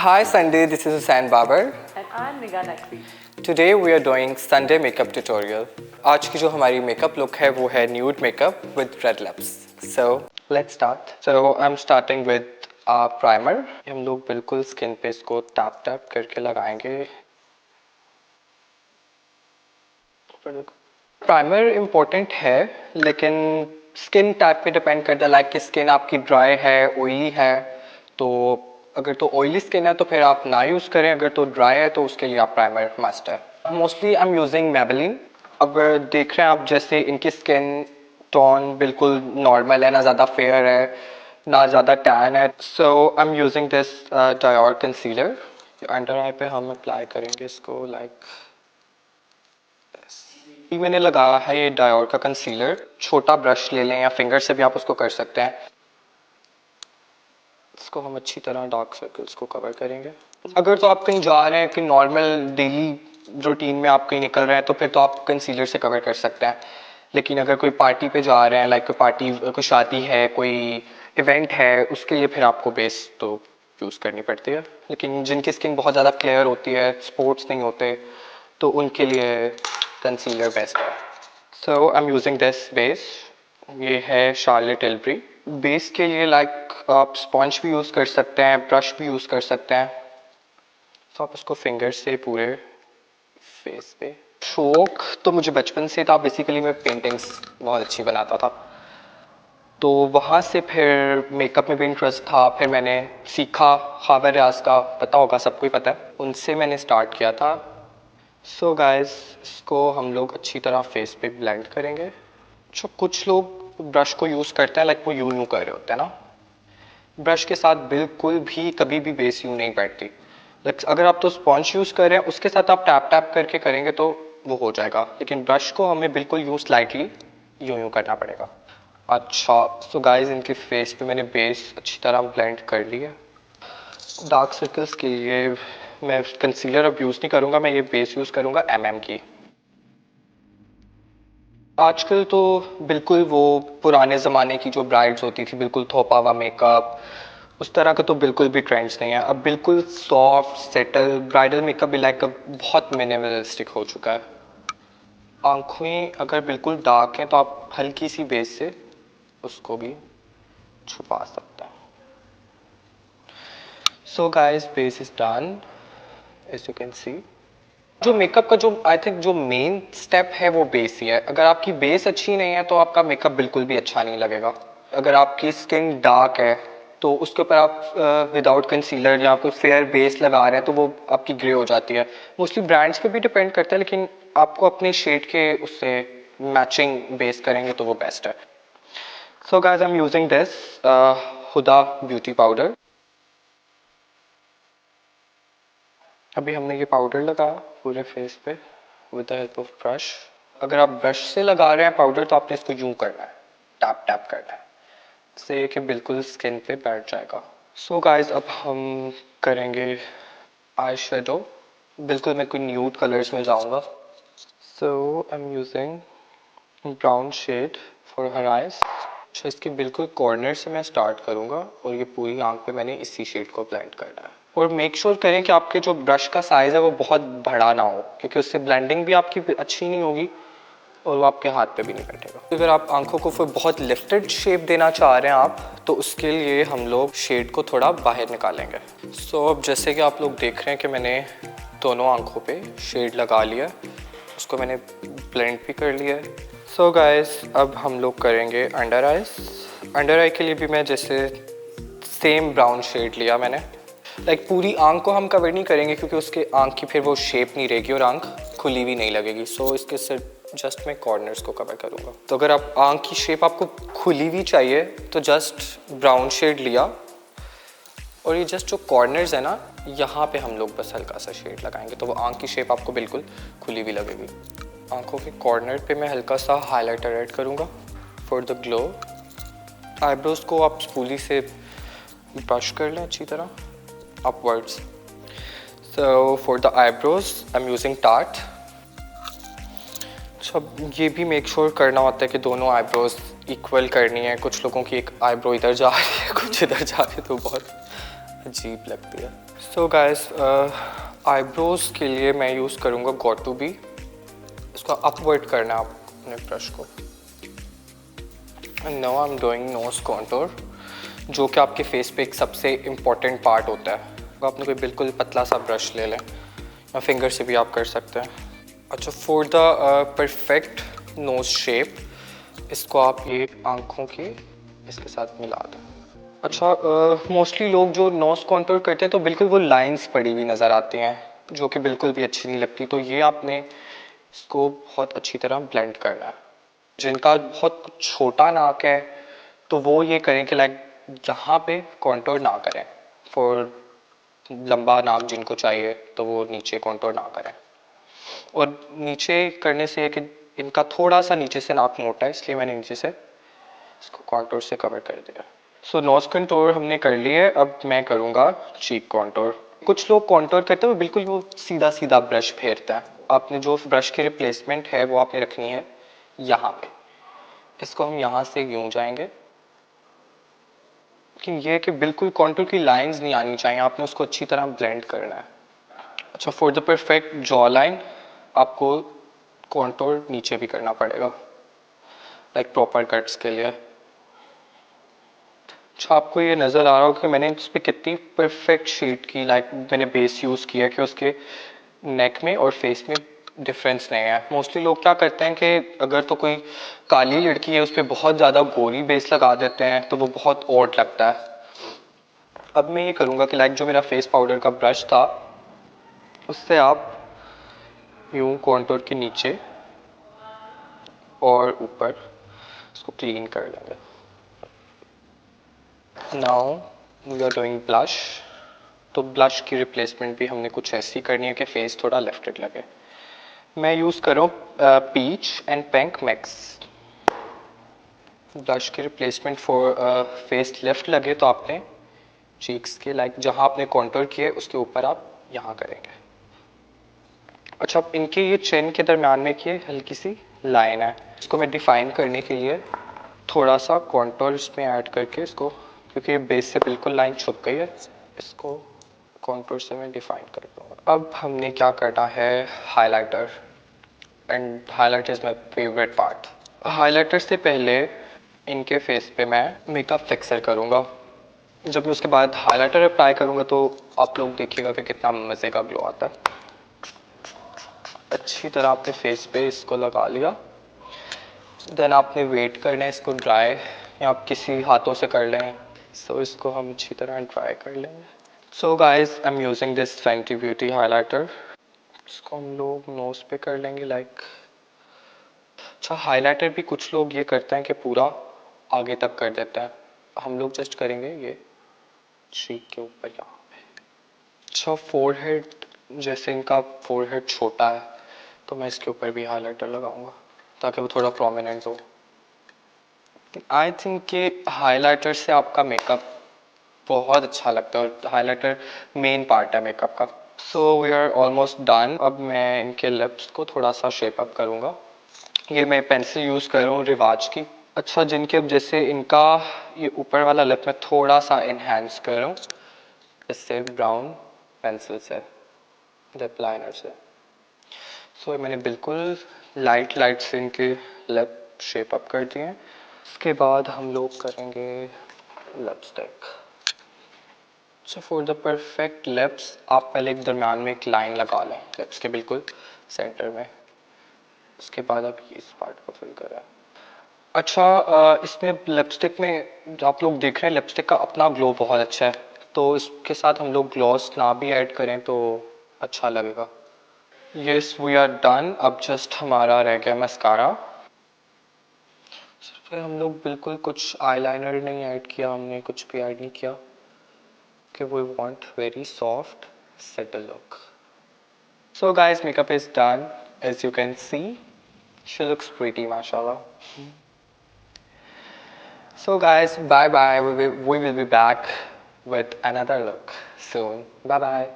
Hi Sunday, this is Hussain Babar. And I'm Niga Naqvi. Today we are doing Sunday makeup tutorial. आज की जो हमारी makeup look है वो है nude makeup with red lips. So let's start. So I'm starting with primer. हम लोग बिल्कुल skin पे इसको tap tap करके लगाएंगे. Primer important है लेकिन skin type पे depend करता है. Like कि skin आपकी dry है, oily है, तो अगर तो ऑयली स्किन है तो फिर आप ना यूज़ करें, अगर तो ड्राई है तो उसके लिए आप प्राइमर मस्ट है. Mostly I am using Maybelline. अगर देख रहे हैं आप जैसे इनकी स्किन टोन बिल्कुल नॉर्मल है, ना ज़्यादा फेयर है ना ज़्यादा टैन है. So I am using this Dior concealer. Under eye पे हम अप्लाई करेंगे इसको लाइक मैंने लगाया है ये डायोर का कंसीलर. छोटा ब्रश ले लें या फिंगर से भी आप उसको कर सकते हैं. इसको हम अच्छी तरह डार्क सर्कल्स को कवर करेंगे. अगर तो आप कहीं जा रहे हैं कि नॉर्मल डेली रूटीन में आप कहीं निकल रहे हैं तो फिर तो आप कंसीलर से कवर कर सकते हैं. लेकिन अगर कोई पार्टी पे जा रहे हैं, लाइक कोई पार्टी, कोई शादी है, कोई इवेंट है, उसके लिए फिर आपको बेस तो यूज़ करनी पड़ती है. लेकिन जिनकी स्किन बहुत ज़्यादा क्लियर होती है, स्पॉट्स नहीं होते, तो उनके लिए कंसीलर बेस्ट है. So I am using this base. ये है शार्लेट टिल्बरी. बेस के लिए लाइक आप स्पॉन्ज भी यूज़ कर सकते हैं, ब्रश भी यूज़ कर सकते हैं. तो आप इसको फिंगर से पूरे फेस पे. शौक तो मुझे बचपन से था. बेसिकली मैं पेंटिंग्स बहुत अच्छी बनाता था, तो वहाँ से फिर मेकअप में भी इंटरेस्ट था. फिर मैंने सीखा, खावर रियाज का पता होगा, सबको ही पता है, उनसे मैंने स्टार्ट किया था. सो गाइस, इसको हम लोग अच्छी तरह फेस पे ब्लेंड करेंगे. जो कुछ लोग ब्रश को यूज़ करते हैं, लाइक वो यूँ कर रहे होते हैं ना, ब्रश के साथ बिल्कुल भी कभी भी बेस यूँ नहीं बैठती. लाइक अगर आप तो स्पॉन्ज यूज़ कर रहे हैं, उसके साथ आप टैप टैप करके करेंगे तो वो हो जाएगा. लेकिन ब्रश को हमें बिल्कुल यूँ स्लाइटली यूँ करना पड़ेगा. अच्छा, सो गाइस, इनके फेस पे मैंने बेस अच्छी तरह ब्लेंड कर लिया. डार्क सर्कल्स के लिए मैं कंसीलर अब यूज़ नहीं करूँगा, मैं ये बेस यूज़ करूँगा की. आजकल तो बिल्कुल वो पुराने ज़माने की जो ब्राइड्स होती थी, बिल्कुल थोपा हुआ मेकअप, उस तरह का तो बिल्कुल भी ट्रेंड्स नहीं है. अब बिल्कुल सॉफ्ट सेटल ब्राइडल मेकअप भी लाइक अब बहुत मिनिमलिस्टिक हो चुका है. आँखें अगर बिल्कुल डार्क हैं तो आप हल्की सी बेस से उसको भी छुपा सकते हैं. So guys, base is done as you can see. जो मेकअप का जो आई थिंक जो मेन स्टेप है वो बेस ही है. अगर आपकी बेस अच्छी नहीं है तो आपका मेकअप बिल्कुल भी अच्छा नहीं लगेगा. अगर आपकी स्किन डार्क है तो उसके ऊपर आप विदाउट कंसीलर या कोई फेयर बेस लगा रहे हैं तो वो आपकी ग्रे हो जाती है. मोस्टली ब्रांड्स पे भी डिपेंड करता है, लेकिन आपको अपने शेड के उससे मैचिंग बेस करेंगे तो वो बेस्ट है. So guys, I am using this Huda Beauty powder. अभी हमने ये पाउडर लगाया पूरे फेस पे with the help of brush. अगर आप ब्रश से लगा रहे हैं पाउडर तो आपने इसको यूं करना है, टैप टैप करना है, इससे कि बिल्कुल स्किन पे बैठ जाएगा. सो गाइस, अब हम करेंगे आई शेडो. बिल्कुल मैं कोई न्यूड कलर्स में जाऊंगा. So I am using brown shade for her eyes. अच्छा, इसके बिल्कुल कॉर्नर से मैं स्टार्ट करूंगा और ये पूरी आंख पे मैंने इसी शेड को ब्लेंड करना है. और मेक श्योर करें कि आपके जो ब्रश का साइज़ है वो बहुत बड़ा ना हो, क्योंकि उससे ब्लेंडिंग भी आपकी अच्छी नहीं होगी और वो आपके हाथ पे भी नहीं बैठेगा. अगर आप आंखों को फिर बहुत लिफ्टेड शेप देना चाह रहे हैं आप, तो उसके लिए हम लोग शेड को थोड़ा बाहर निकालेंगे. सो अब जैसे कि आप लोग देख रहे हैं कि मैंने दोनों आंखों पे शेड लगा लिया, उसको मैंने ब्लेंड भी कर लिया है. सो गाइस, अब हम लोग करेंगे अंडर आइज. अंडर आई के लिए भी मैं जैसे सेम ब्राउन शेड लिया मैंने. लाइक पूरी आंख को हम कवर नहीं करेंगे क्योंकि उसके आंख की फिर वो शेप नहीं रहेगी और आंख खुली भी नहीं लगेगी. सो इसके सिर्फ जस्ट मैं कॉर्नर्स को कवर करूँगा. तो अगर आप आंख की शेप आपको खुली हुई चाहिए तो जस्ट ब्राउन शेड लिया और ये जस्ट जो कॉर्नर्स है ना, यहाँ पे हम लोग बस हल्का सा शेड लगाएंगे तो वो आंख की शेप आपको बिल्कुल खुली हुई लगेगी. आंखों के कॉर्नर पे मैं हल्का सा हाइलाइटर ऐड करूँगा फॉर द ग्लो. आईब्रोज को आप स्पूली से ब्रश कर लें अच्छी तरह upwards. So for the eyebrows I am using tart. अच्छा, ये भी मेक श्योर करना होता है कि दोनों आईब्रोज इक्वल करनी है. कुछ लोगों की एक आईब्रो इधर जा रही है, कुछ इधर जा रही है, तो बहुत अजीब लगती है. सो गाइस, आईब्रोज के लिए मैं यूज़ करूँगा गॉट टू बी। इसको अपवर्ड करना है आप अपने ब्रश को। And now I am doing nose contour, जो कि आपके फेस पे एक सबसे इम्पॉर्टेंट पार्ट होता है। तो आपने कोई बिल्कुल पतला सा ब्रश ले लें, या फिंगर से भी आप कर सकते हैं। अच्छा, for the perfect nose shape, इसको आप ये आँखों के इसके साथ मिला दें। अच्छा, मोस्टली लोग जो नोज कॉन्टूर करते हैं तो बिल्कुल वो लाइंस पड़ी हुई नज़र आती हैं, जो कि बिल्कुल भी अच्छी नहीं लगती। तो ये आपने इसको बहुत अच्छी तरह ब्लेंड करना है। जिनका बहुत छोटा नाक है तो वो ये करें कि लाइक यहाँ पे कॉन्टूर ना करें। फॉर लंबा नाक जिनको चाहिए तो वो नीचे कॉन्टूर ना करें। और नीचे करने से है कि इनका थोड़ा सा नीचे से नाक मोटा है, इसलिए मैंने नीचे से इसको कॉन्टूर से कवर कर दिया। सो नोज कंटूर हमने कर लिया है। अब मैं करूँगा चीक कॉन्टूर। कुछ लोग कॉन्टूर करते हैं वो बिल्कुल वो सीधा सीधा ब्रश फेरता है। आपने जो ब्रश की रिप्लेसमेंट है वो आपने रखनी है यहाँ पे। इसको हम यहाँ से यूं जाएंगे कि ये कि बिल्कुल कॉन्टूर की लाइंस नहीं आनी चाहिए, आपने उसको अच्छी तरह ब्लेंड करना है। अच्छा, for the perfect jaw line आपको कॉन्टूर नीचे भी करना पड़ेगा, लाइक प्रॉपर कट्स के लिए। अच्छा, आपको ये नज़र आ रहा हो कि मैंने इस पर कितनी परफेक्ट शेड की, लाइक मैंने बेस यूज़ किया कि उसके नेक में और फेस में डिफरेंस नहीं है। मोस्टली लोग क्या करते हैं कि अगर तो कोई काली लड़की है उस पर बहुत ज़्यादा गोरी बेस लगा देते हैं तो वो बहुत ऑड लगता है। अब मैं ये करूँगा कि लाइक जो मेरा फेस पाउडर का ब्रश था उससे आप यूं कॉन्टूर के नीचे और ऊपर इसको क्लीन कर लेंगे। Now we are doing blush. तो ब्लश की रिप्लेसमेंट भी हमने कुछ ऐसी करनी है कि फेस थोड़ा लेफ्टेड लगे। मैं यूज़ करूँ peach and pink mix. Blush की रिप्लेसमेंट फॉर फेस लेफ्ट लगे तो आपने चीक्स के लाइक जहाँ आपने कॉन्टूर किए उसके ऊपर आप यहाँ करेंगे। अच्छा, इनके ये चिन के दरम्यान में की हल्की सी लाइन है, इसको मैं डिफाइन करने के लिए थोड़ा सा कॉन्टूर इसमें ऐड करके इसको, क्योंकि बेस से बिल्कुल लाइन छुप गई है, इसको कॉन्टूर से मैं डिफाइन कर दूँगा। अब हमने क्या करना है, highlighter. And highlighter is my favourite part. Highlighter से पहले इनके फेस पे मैं मेकअप फिक्सर करूँगा। जब मैं उसके बाद हाइलाइटर अप्लाई करूँगा तो आप लोग देखिएगा कि कितना मज़े का ग्लो आता है। अच्छी तरह आपने फेस पे इसको लगा लिया। देन आपने वेट करना है इसको ड्राई, या आप किसी हाथों से कर लें। सो इसको हम अच्छी तरह ड्राई कर लेंगे। So guys, I am using this Fenty beauty highlighter. इसको हम लोग नोज पे कर लेंगे लाइक। अच्छा, हाइलाइटर भी कुछ लोग ये करते हैं कि पूरा आगे तक कर देते हैं, हम लोग जस्ट करेंगे ये चीक के ऊपर यहाँ पे। अच्छा, फोरहेड, जैसे इनका फोरहेड छोटा है तो मैं इसके ऊपर भी हाइलाइटर लगाऊंगा ताकि वो थोड़ा प्रोमिनेंट हो। आई थिंक कि हाइलाइटर से आपका मेकअप बहुत अच्छा लगता है, और हाइलाइटर मेन पार्ट है मेकअप का। So we are almost done. अब मैं इनके लिप्स को थोड़ा सा शेप अप करूँगा। ये मैं पेंसिल यूज़ कर रहा हूँ रिवाज की। अच्छा, जिनके अब जैसे इनका ये ऊपर वाला लिप में थोड़ा सा इन्हेंस कर रहा हूँ इससे ब्राउन पेंसिल से, लिप लाइनर से। सो मैंने बिल्कुल लाइट लाइट से इनके लिप शेप अप कर दिए हैं। इसके बाद हम लोग करेंगे lipstick. So for the perfect lips आप पहले एक दरम्यान में एक लाइन लगा लें लिप्स के बिल्कुल सेंटर में। उसके बाद आप इस पार्ट को फिल करें। अच्छा, इसमें लिपस्टिक में जो आप लोग देख रहे हैं लिपस्टिक का अपना ग्लो बहुत अच्छा है, तो इसके साथ हम लोग ग्लॉस ना भी ऐड करें तो अच्छा लगेगा। Yes, we are done. अब जस्ट हमारा रह गया मस्कारा। फिर हम लोग बिल्कुल कुछ आईलाइनर नहीं ऐड किया, हमने कुछ भी ऐड नहीं किया कि we want very soft settle look. So guys, makeup is done. As you can see, she looks pretty, mashallah. So guys, bye bye. We will be back with another look soon. Bye bye.